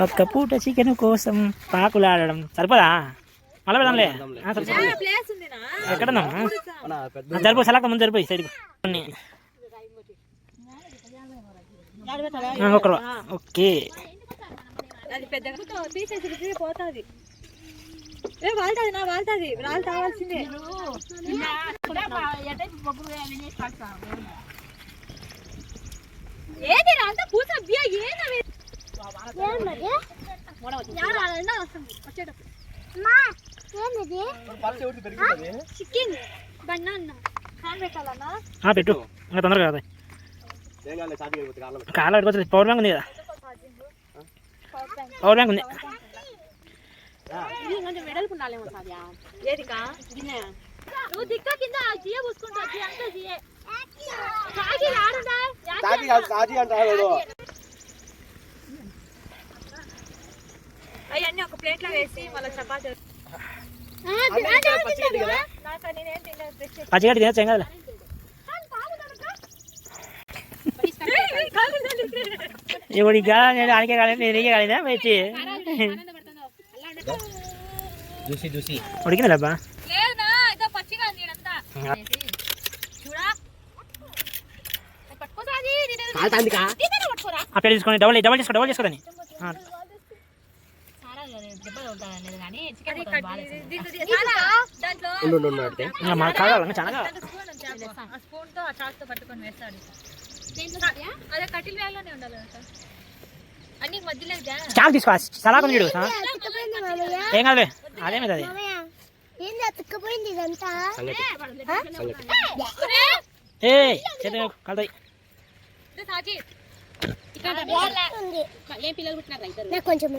ఒక్క పూట చికెన్ కోసం పాకులాడడం సరిపోదా? మళ్ళీ పెడదాంలే. ఎక్కడన్నా సరిపోయి సలాక ముందు సరిపోయి సైడ్ ఒకరు. ఓకే పెట్టు ఇంకా తొందరగా కదా. కాళ్ళ పెట్టుకోవచ్చు. పవర్ బ్యాంక్ ఉంది కదా, పవర్ బ్యాంక్ ఉంది. అవన్నీ ఒక ప్లేట్ లో వేసి మళ్ళీ చపాతీ పచ్చిగడ్డి తినచ్చు ఏం కదా. ఇప్పుడు ఇంకా నేను ఆనికే కాలేదు, నేనే కాలేదా వచ్చి ఉడికింది అబ్బా. ఆ పేరు తీసుకోండి, డబల్ చేసుకోదని. కావాలి చాలా స్టాక్ తీసుకో. సలాకం చూడు ఏం కాదులే, అదేమి అది కలుతాయి. కొంచెం